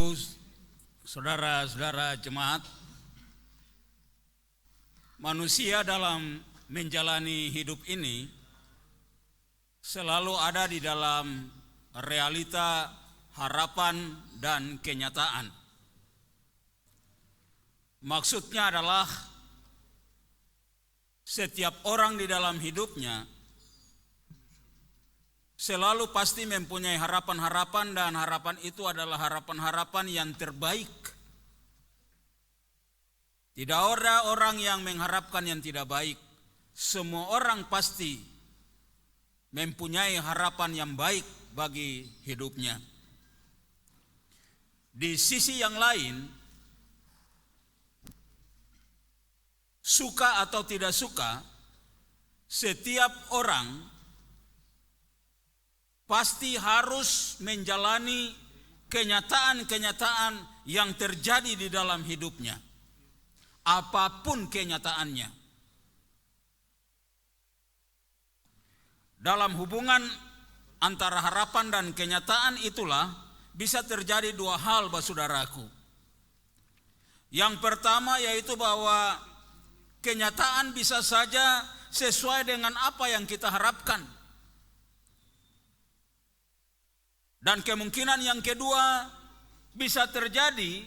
Ibu, saudara-saudara jemaat, manusia dalam menjalani hidup ini selalu ada di dalam realita, harapan, dan kenyataan. Maksudnya adalah setiap orang di dalam hidupnya selalu pasti mempunyai harapan-harapan, dan harapan itu adalah harapan-harapan yang terbaik. Tidak ada orang yang mengharapkan yang tidak baik. Semua orang pasti mempunyai harapan yang baik bagi hidupnya. Di sisi yang lain, suka atau tidak suka, setiap orang pasti harus menjalani kenyataan-kenyataan yang terjadi di dalam hidupnya, apapun kenyataannya. Dalam hubungan antara harapan dan kenyataan itulah bisa terjadi dua hal, saudaraku. Yang pertama yaitu bahwa kenyataan bisa saja sesuai dengan apa yang kita harapkan. Dan kemungkinan yang kedua bisa terjadi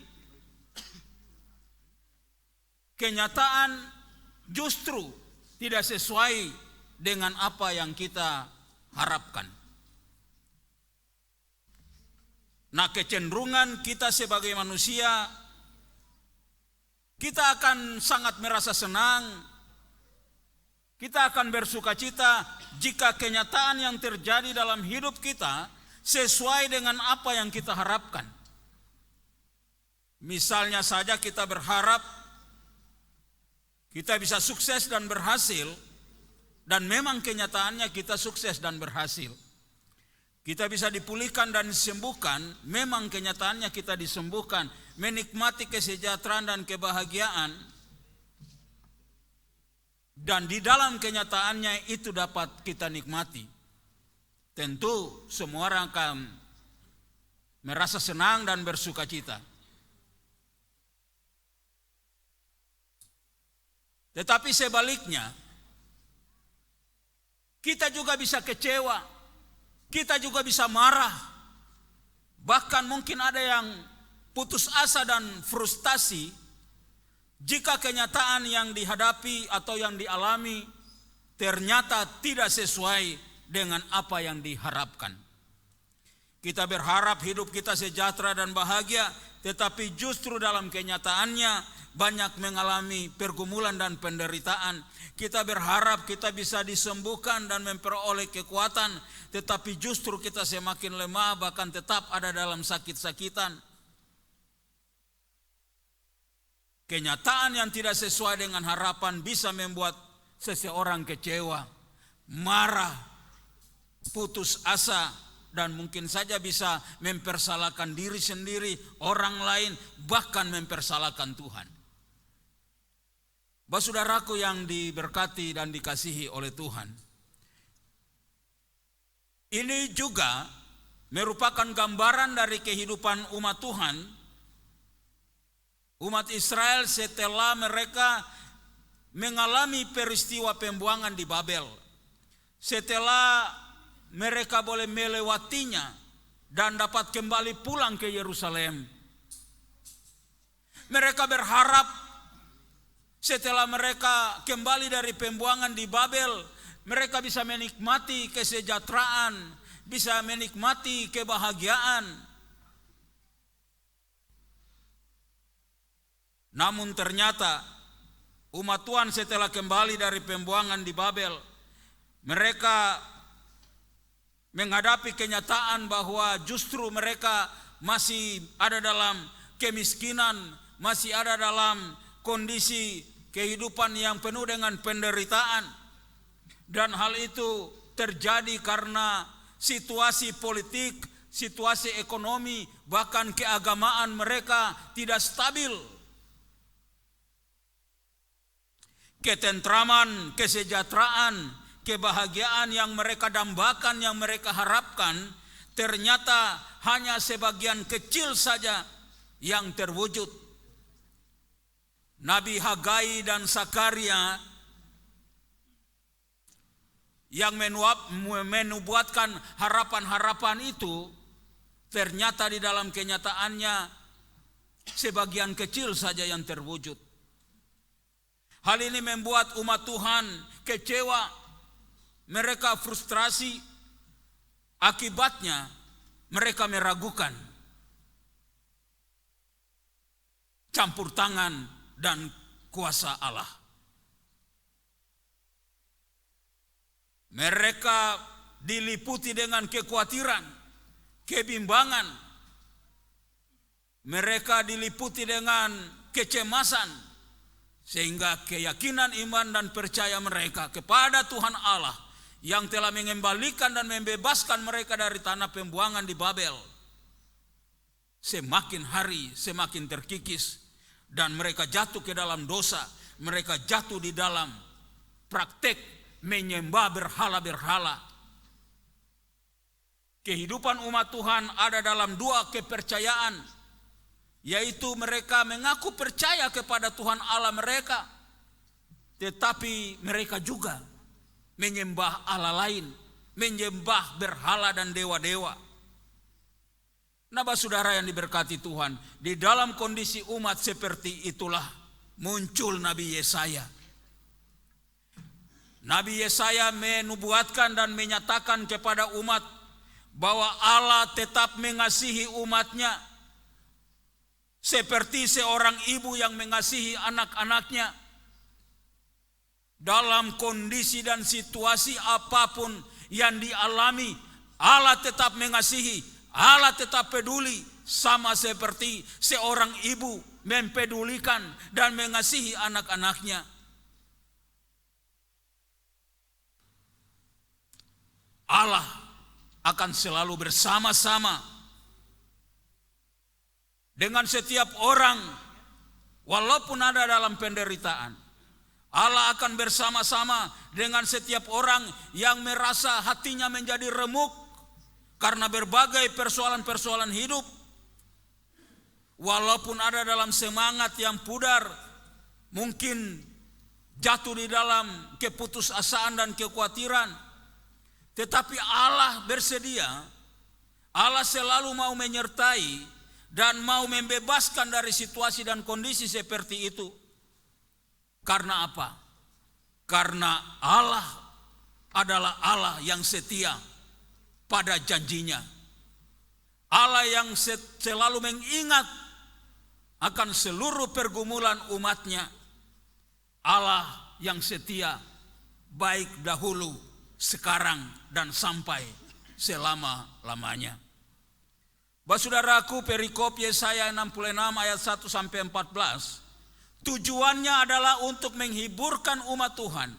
kenyataan justru tidak sesuai dengan apa yang kita harapkan. Nah, kecenderungan kita sebagai manusia, kita akan sangat merasa senang, kita akan bersukacita jika kenyataan yang terjadi dalam hidup kita sesuai dengan apa yang kita harapkan. Misalnya saja kita berharap kita bisa sukses dan berhasil, dan memang kenyataannya kita sukses dan berhasil. Kita bisa dipulihkan dan disembuhkan, memang kenyataannya kita disembuhkan, menikmati kesejahteraan dan kebahagiaan, dan di dalam kenyataannya itu dapat kita nikmati. Tentu semua orang akan merasa senang dan bersukacita. Tetapi sebaliknya, kita juga bisa kecewa, kita juga bisa marah, bahkan mungkin ada yang putus asa dan frustasi jika kenyataan yang dihadapi atau yang dialami ternyata tidak sesuai dengan apa yang diharapkan. Kita berharap hidup kita sejahtera dan bahagia, tetapi justru dalam kenyataannya banyak mengalami pergumulan dan penderitaan. Kita berharap kita bisa disembuhkan dan memperoleh kekuatan, tetapi justru kita semakin lemah, bahkan tetap ada dalam sakit-sakitan. Kenyataan yang tidak sesuai dengan harapan bisa membuat seseorang kecewa, marah, putus asa, dan mungkin saja bisa mempersalahkan diri sendiri, orang lain, bahkan mempersalahkan Tuhan. Saudaraku yang diberkati dan dikasihi oleh Tuhan, ini juga merupakan gambaran dari kehidupan umat Tuhan, umat Israel setelah mereka mengalami peristiwa pembuangan di Babel. Setelah mereka boleh melewatinya dan dapat kembali pulang ke Yerusalem, mereka berharap setelah mereka kembali dari pembuangan di Babel, mereka bisa menikmati kesejahteraan, bisa menikmati kebahagiaan. Namun ternyata umat Tuhan setelah kembali dari pembuangan di Babel, mereka menghadapi kenyataan bahwa justru mereka masih ada dalam kemiskinan, masih ada dalam kondisi kehidupan yang penuh dengan penderitaan. Dan hal itu terjadi karena situasi politik, situasi ekonomi, bahkan keagamaan mereka tidak stabil. Ketentraman, kesejahteraan, kebahagiaan yang mereka dambakan, yang mereka harapkan, ternyata hanya sebagian kecil saja yang terwujud. Nabi Hagai dan Zakaria yang menubuatkan harapan-harapan itu, ternyata di dalam kenyataannya sebagian kecil saja yang terwujud. Hal ini membuat umat Tuhan kecewa, mereka frustrasi, akibatnya mereka meragukan campur tangan dan kuasa Allah. Mereka diliputi dengan kekhawatiran, kebimbangan. Mereka diliputi dengan kecemasan, sehingga keyakinan iman dan percaya mereka kepada Tuhan Allah yang telah mengembalikan dan membebaskan mereka dari tanah pembuangan di Babel semakin hari semakin terkikis, dan mereka jatuh ke dalam dosa. Mereka jatuh di dalam praktek menyembah berhala-berhala. Kehidupan umat Tuhan ada dalam dua kepercayaan, yaitu mereka mengaku percaya kepada Tuhan Allah mereka, tetapi mereka juga menyembah Allah lain, menyembah berhala dan dewa-dewa. Nah, saudara yang diberkati Tuhan, di dalam kondisi umat seperti itulah muncul Nabi Yesaya. Nabi Yesaya menubuatkan dan menyatakan kepada umat bahwa Allah tetap mengasihi umatnya seperti seorang ibu yang mengasihi anak-anaknya. Dalam kondisi dan situasi apapun yang dialami, Allah tetap mengasihi, Allah tetap peduli, sama seperti seorang ibu mempedulikan dan mengasihi anak-anaknya. Allah akan selalu bersama-sama dengan setiap orang walaupun ada dalam penderitaan. Allah akan bersama-sama dengan setiap orang yang merasa hatinya menjadi remuk karena berbagai persoalan-persoalan hidup. Walaupun ada dalam semangat yang pudar, mungkin jatuh di dalam keputusasaan dan kekhawatiran, tetapi Allah bersedia. Allah selalu mau menyertai dan mau membebaskan dari situasi dan kondisi seperti itu. Karena apa? Karena Allah adalah Allah yang setia pada janjinya. Allah yang selalu mengingat akan seluruh pergumulan umatnya. Allah yang setia baik dahulu, sekarang, dan sampai selama-lamanya. Saudaraku, perikop Yesaya 66 ayat 1 sampai 14 tujuannya adalah untuk menghiburkan umat Tuhan,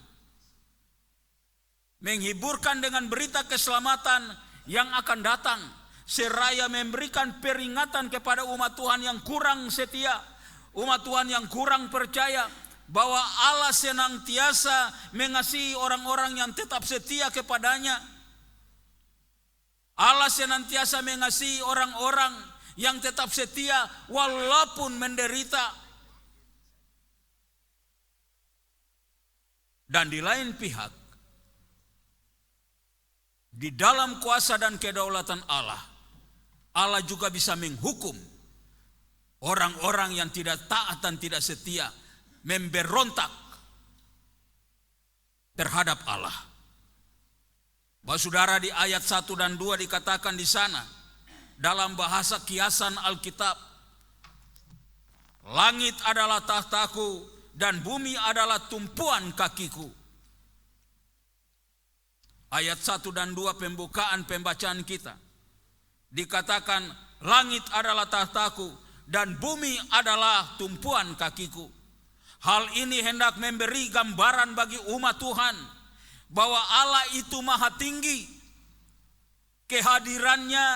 menghiburkan dengan berita keselamatan yang akan datang, seraya memberikan peringatan kepada umat Tuhan yang kurang setia, umat Tuhan yang kurang percaya, bahwa Allah senantiasa mengasihi orang-orang yang tetap setia kepadanya. Allah senantiasa mengasihi orang-orang yang tetap setia walaupun menderita. Dan di lain pihak, di dalam kuasa dan kedaulatan Allah, Allah juga bisa menghukum orang-orang yang tidak taat dan tidak setia, memberontak terhadap Allah. Saudara, di ayat 1 dan 2 dikatakan di sana dalam bahasa kiasan Alkitab, langit adalah tahtaku dan bumi adalah tumpuan kakiku. Ayat 1 dan 2 pembukaan pembacaan kita dikatakan langit adalah tahtaku dan bumi adalah tumpuan kakiku. Hal ini hendak memberi gambaran bagi umat Tuhan bahwa Allah itu maha tinggi. Kehadirannya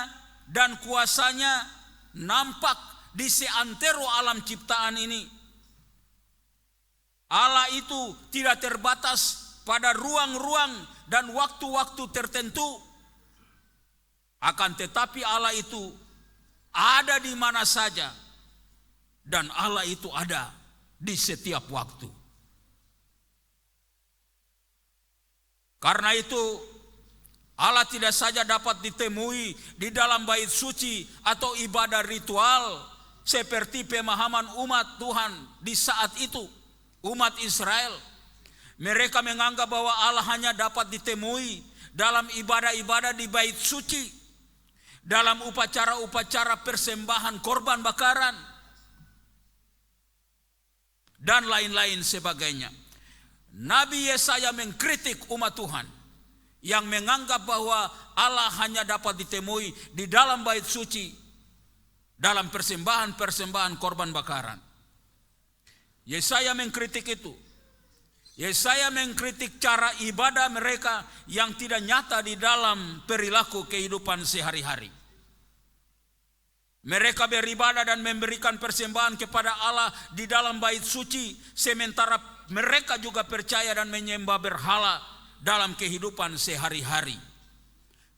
dan kuasanya nampak di seantero alam ciptaan ini. Allah itu tidak terbatas pada ruang-ruang dan waktu-waktu tertentu. Akan tetapi Allah itu ada di mana saja dan Allah itu ada di setiap waktu. Karena itu Allah tidak saja dapat ditemui di dalam bait suci atau ibadah ritual seperti pemahaman umat Tuhan di saat itu, umat Israel. Mereka menganggap bahwa Allah hanya dapat ditemui dalam ibadah-ibadah di bait suci, dalam upacara-upacara persembahan korban bakaran, dan lain-lain sebagainya. Nabi Yesaya mengkritik umat Tuhan yang menganggap bahwa Allah hanya dapat ditemui di dalam bait suci, dalam persembahan-persembahan korban bakaran. Yesaya mengkritik itu. Yesaya mengkritik cara ibadah mereka yang tidak nyata di dalam perilaku kehidupan sehari-hari. Mereka beribadah dan memberikan persembahan kepada Allah di dalam bait suci, sementara mereka juga percaya dan menyembah berhala dalam kehidupan sehari-hari.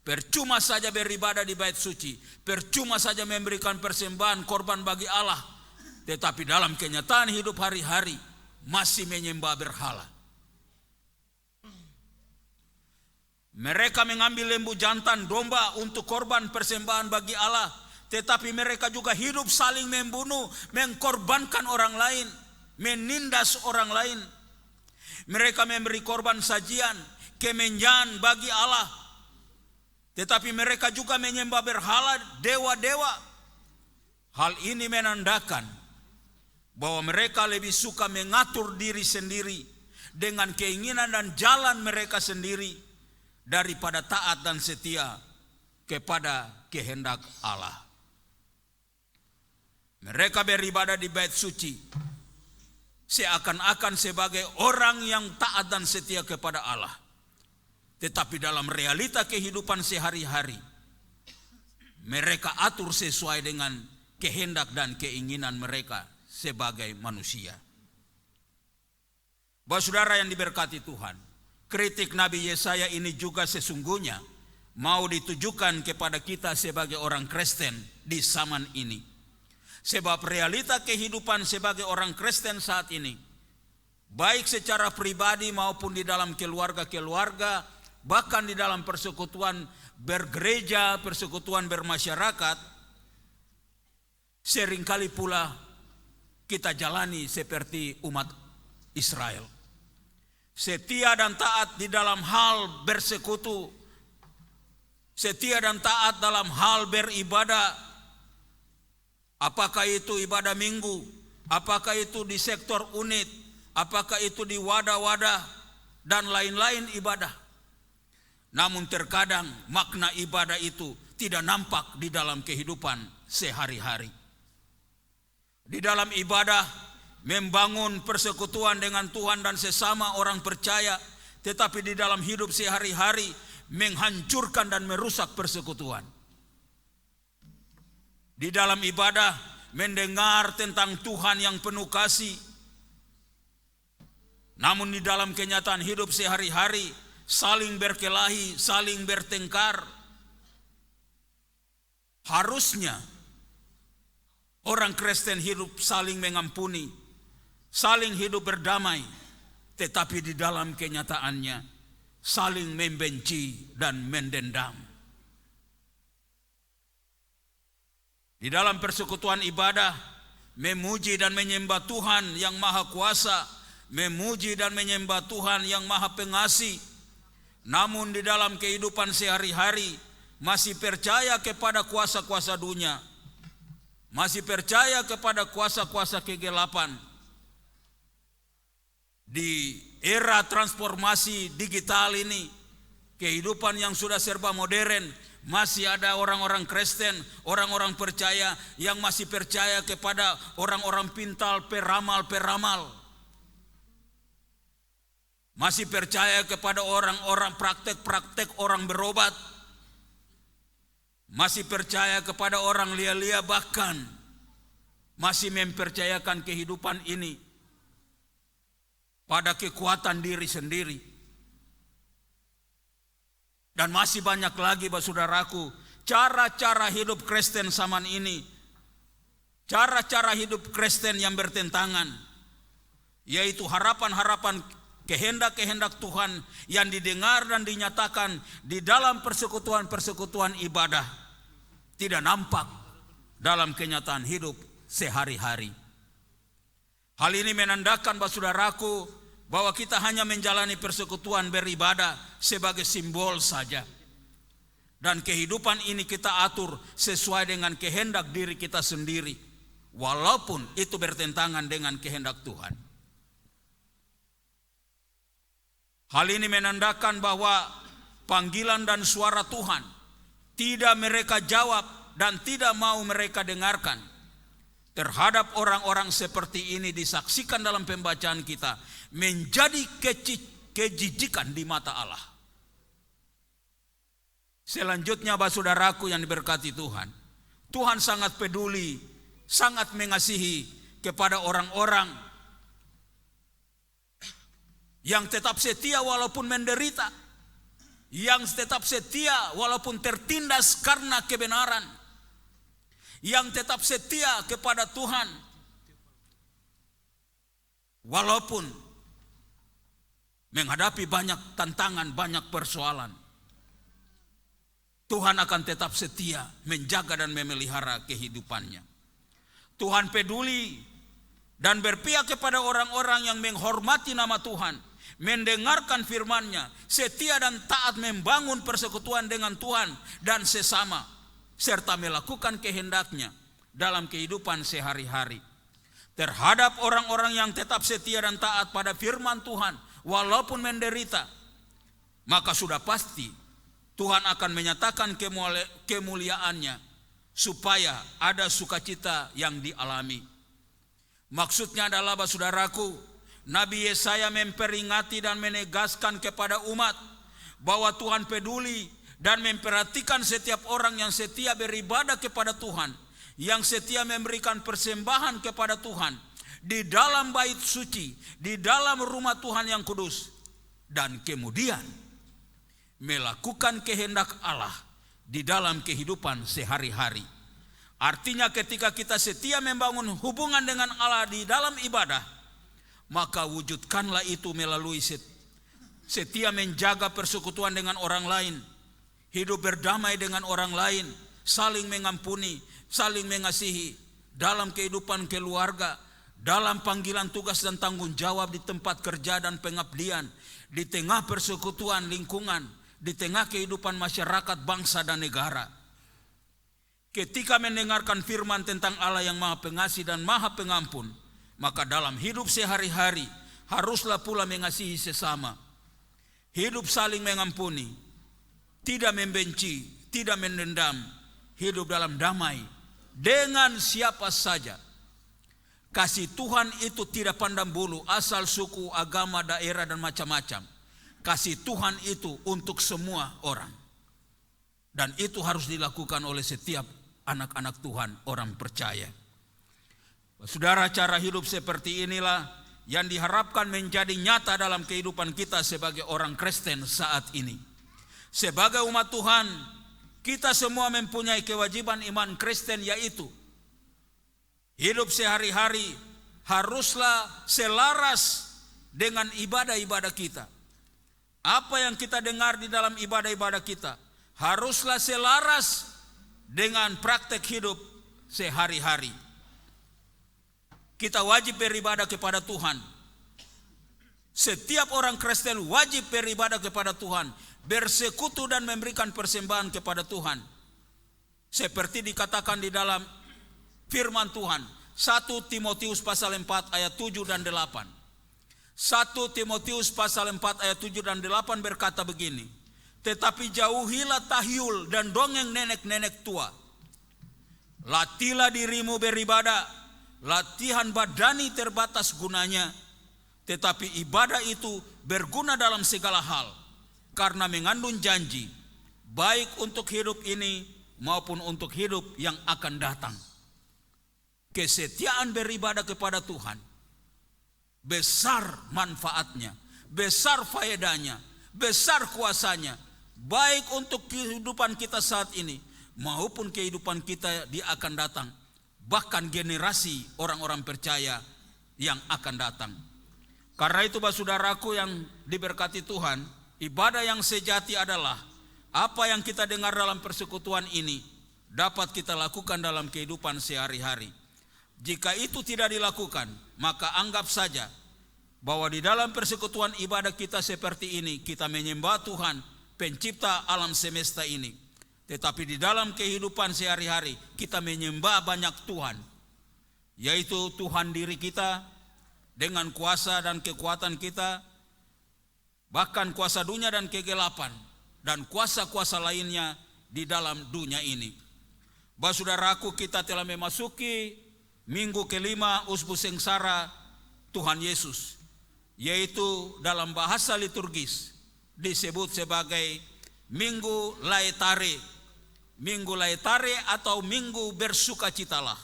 Percuma saja beribadah di bait suci, percuma saja memberikan persembahan korban bagi Allah, tetapi dalam kenyataan hidup hari-hari masih menyembah berhala. Mereka mengambil lembu jantan domba untuk korban persembahan bagi Allah, tetapi mereka juga hidup saling membunuh, mengkorbankan orang lain, menindas orang lain. Mereka memberi korban sajian, kemenyan bagi Allah, tetapi mereka juga menyembah berhala, dewa-dewa. Hal ini menandakan bahwa mereka lebih suka mengatur diri sendiri dengan keinginan dan jalan mereka sendiri daripada taat dan setia kepada kehendak Allah. Mereka beribadah di bait suci seakan-akan sebagai orang yang taat dan setia kepada Allah. Tetapi dalam realita kehidupan sehari-hari, mereka atur sesuai dengan kehendak dan keinginan mereka sebagai manusia. Bapak saudara yang diberkati Tuhan, kritik Nabi Yesaya ini juga sesungguhnya mau ditujukan kepada kita sebagai orang Kristen di zaman ini. Sebab realita kehidupan sebagai orang Kristen saat ini, baik secara pribadi maupun di dalam keluarga-keluarga, bahkan di dalam persekutuan bergereja, persekutuan bermasyarakat, seringkali pula kita jalani seperti umat Israel. Setia dan taat di dalam hal bersekutu, setia dan taat dalam hal beribadah, apakah itu ibadah minggu, apakah itu di sektor unit, apakah itu di wadah-wadah, dan lain-lain ibadah. Namun terkadang makna ibadah itu tidak nampak di dalam kehidupan sehari-hari. Di dalam ibadah, membangun persekutuan dengan Tuhan dan sesama orang percaya, tetapi di dalam hidup sehari-hari menghancurkan dan merusak persekutuan. Di dalam ibadah mendengar tentang Tuhan yang penuh kasih, namun di dalam kenyataan hidup sehari-hari saling berkelahi, saling bertengkar. Harusnya orang Kristen hidup saling mengampuni, saling hidup berdamai, tetapi di dalam kenyataannya saling membenci dan mendendam. Di dalam persekutuan ibadah, memuji dan menyembah Tuhan yang Maha Kuasa, memuji dan menyembah Tuhan yang Maha Pengasih. Namun di dalam kehidupan sehari-hari masih percaya kepada kuasa-kuasa dunia, masih percaya kepada kuasa-kuasa kegelapan. Di era transformasi digital ini, kehidupan yang sudah serba modern, masih ada orang-orang Kristen, orang-orang percaya yang masih percaya kepada orang-orang pintar, peramal-peramal. Masih percaya kepada orang-orang praktek-praktek orang berobat. Masih percaya kepada orang lia-lia, bahkan masih mempercayakan kehidupan ini pada kekuatan diri sendiri. Dan masih banyak lagi, saudaraku, cara-cara hidup Kristen zaman ini cara-cara hidup Kristen yang bertentangan, yaitu harapan-harapan kehendak-kehendak Tuhan yang didengar dan dinyatakan di dalam persekutuan-persekutuan ibadah tidak nampak dalam kenyataan hidup sehari-hari. Hal ini menandakan, saudaraku, bahwa kita hanya menjalani persekutuan beribadah sebagai simbol saja. Dan kehidupan ini kita atur sesuai dengan kehendak diri kita sendiri, walaupun itu bertentangan dengan kehendak Tuhan. Hal ini menandakan bahwa panggilan dan suara Tuhan tidak mereka jawab dan tidak mau mereka dengarkan. Terhadap orang-orang seperti ini disaksikan dalam pembacaan kita menjadi kejijikan di mata Allah. Selanjutnya, saudaraku yang diberkati Tuhan, Tuhan sangat peduli, sangat mengasihi kepada orang-orang yang tetap setia walaupun menderita, yang tetap setia walaupun tertindas karena kebenaran, yang tetap setia kepada Tuhan walaupun menghadapi banyak tantangan, banyak persoalan. Tuhan akan tetap setia menjaga dan memelihara kehidupannya. Tuhan peduli dan berpihak kepada orang-orang yang menghormati nama Tuhan, mendengarkan firman-Nya, setia dan taat membangun persekutuan dengan Tuhan dan sesama, serta melakukan kehendak-Nya dalam kehidupan sehari-hari. Terhadap orang-orang yang tetap setia dan taat pada firman Tuhan walaupun menderita, maka sudah pasti Tuhan akan menyatakan kemuliaan-Nya supaya ada sukacita yang dialami. Maksudnya adalah, saudaraku, Nabi Yesaya memperingati dan menegaskan kepada umat bahwa Tuhan peduli dan memperhatikan setiap orang yang setia beribadah kepada Tuhan, yang setia memberikan persembahan kepada Tuhan di dalam bait suci, di dalam rumah Tuhan yang kudus, dan kemudian melakukan kehendak Allah di dalam kehidupan sehari-hari. Artinya ketika kita setia membangun hubungan dengan Allah di dalam ibadah, maka wujudkanlah itu melalui setia menjaga persekutuan dengan orang lain, hidup berdamai dengan orang lain, saling mengampuni, saling mengasihi dalam kehidupan keluarga, dalam panggilan tugas dan tanggung jawab di tempat kerja dan pengabdian, di tengah persekutuan lingkungan, di tengah kehidupan masyarakat, bangsa dan negara. Ketika mendengarkan firman tentang Allah yang Maha Pengasih dan Maha Pengampun, maka dalam hidup sehari-hari haruslah pula mengasihi sesama, hidup saling mengampuni, tidak membenci, tidak mendendam, hidup dalam damai dengan siapa saja. Kasih Tuhan itu tidak pandang bulu, asal suku, agama, daerah dan macam-macam. Kasih Tuhan itu untuk semua orang. Dan itu harus dilakukan oleh setiap anak-anak Tuhan, orang percaya. Saudara, cara hidup seperti inilah yang diharapkan menjadi nyata dalam kehidupan kita sebagai orang Kristen saat ini. Sebagai umat Tuhan, kita semua mempunyai kewajiban iman Kristen, yaitu hidup sehari-hari haruslah selaras dengan ibadah-ibadah kita. Apa yang kita dengar di dalam ibadah-ibadah kita haruslah selaras dengan praktek hidup sehari-hari. Kita wajib beribadah kepada Tuhan. Setiap orang Kristen wajib beribadah kepada Tuhan, bersekutu dan memberikan persembahan kepada Tuhan. Seperti dikatakan di dalam firman Tuhan, 1 Timotius pasal 4 ayat 7 dan 8. 1 Timotius pasal 4 ayat 7 dan 8 berkata begini, tetapi jauhilah tahyul dan dongeng nenek-nenek tua. Latihlah dirimu beribadah. Latihan badani terbatas gunanya, tetapi ibadah itu berguna dalam segala hal, karena mengandung janji, baik untuk hidup ini maupun untuk hidup yang akan datang. Kesetiaan beribadah kepada Tuhan besar manfaatnya, besar faedahnya, besar kuasanya, baik untuk kehidupan kita saat ini maupun kehidupan kita di akan datang. bahkan generasi orang-orang percaya yang akan datang. Karena itu saudaraku yang diberkati Tuhan, ibadah yang sejati adalah apa yang kita dengar dalam persekutuan ini dapat kita lakukan dalam kehidupan sehari-hari. Jika itu tidak dilakukan, maka anggap saja bahwa di dalam persekutuan ibadah kita seperti ini, kita menyembah Tuhan, pencipta alam semesta ini. Tetapi di dalam kehidupan sehari-hari, kita menyembah banyak Tuhan, yaitu Tuhan diri kita dengan kuasa dan kekuatan kita, bahkan kuasa dunia dan kegelapan, dan kuasa-kuasa lainnya di dalam dunia ini. Saudaraku, kita telah memasuki minggu kelima usbu sengsara Tuhan Yesus, yaitu dalam bahasa liturgis disebut sebagai Minggu Laetare. Minggu Laetare atau Minggu Bersukacitalah.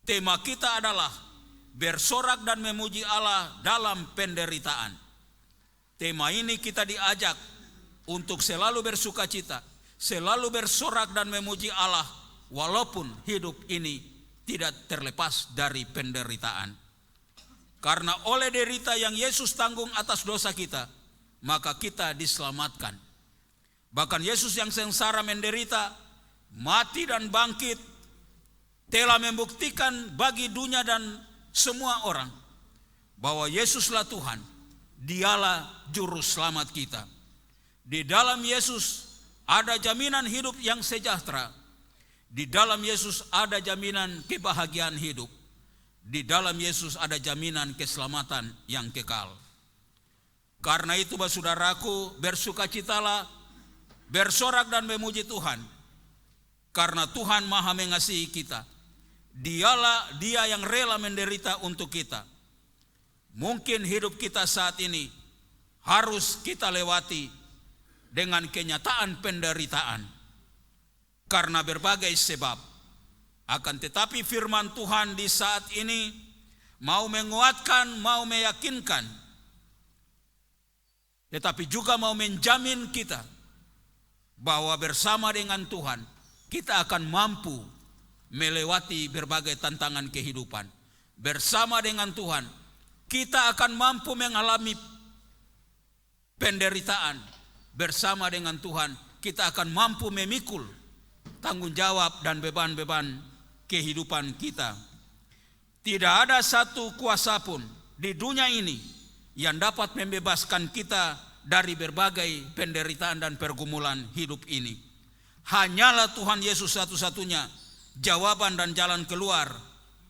Tema kita adalah bersorak dan memuji Allah dalam penderitaan. Tema ini kita diajak untuk selalu bersukacita, selalu bersorak dan memuji Allah walaupun hidup ini tidak terlepas dari penderitaan. Karena oleh derita yang Yesus tanggung atas dosa kita, maka kita diselamatkan. Bahkan Yesus yang sengsara menderita, mati dan bangkit, telah membuktikan bagi dunia dan semua orang bahwa Yesuslah Tuhan, Dialah juru selamat kita. Di dalam Yesus ada jaminan hidup yang sejahtera. Di dalam Yesus ada jaminan kebahagiaan hidup. Di dalam Yesus ada jaminan keselamatan yang kekal. Karena itu saudaraku, bersukacitalah, bersorak dan memuji Tuhan. Karena Tuhan Maha mengasihi kita. Dialah Dia yang rela menderita untuk kita. Mungkin hidup kita saat ini harus kita lewati dengan kenyataan penderitaan karena berbagai sebab. Akan tetapi firman Tuhan di saat ini mau menguatkan, mau meyakinkan, tetapi juga mau menjamin kita bahwa bersama dengan Tuhan kita akan mampu melewati berbagai tantangan kehidupan. Bersama dengan Tuhan kita akan mampu mengalami penderitaan. Bersama dengan Tuhan kita akan mampu memikul tanggung jawab dan beban-beban kehidupan kita. Tidak ada satu kuasa pun di dunia ini yang dapat membebaskan kita dari berbagai penderitaan dan pergumulan hidup ini. Hanyalah Tuhan Yesus satu-satunya jawaban dan jalan keluar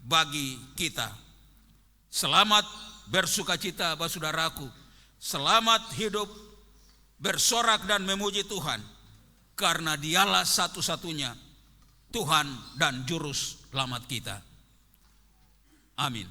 bagi kita. Selamat bersukacita saudaraku. Selamat hidup bersorak dan memuji Tuhan, karena Dialah satu-satunya Tuhan dan juru selamat kita. Amin.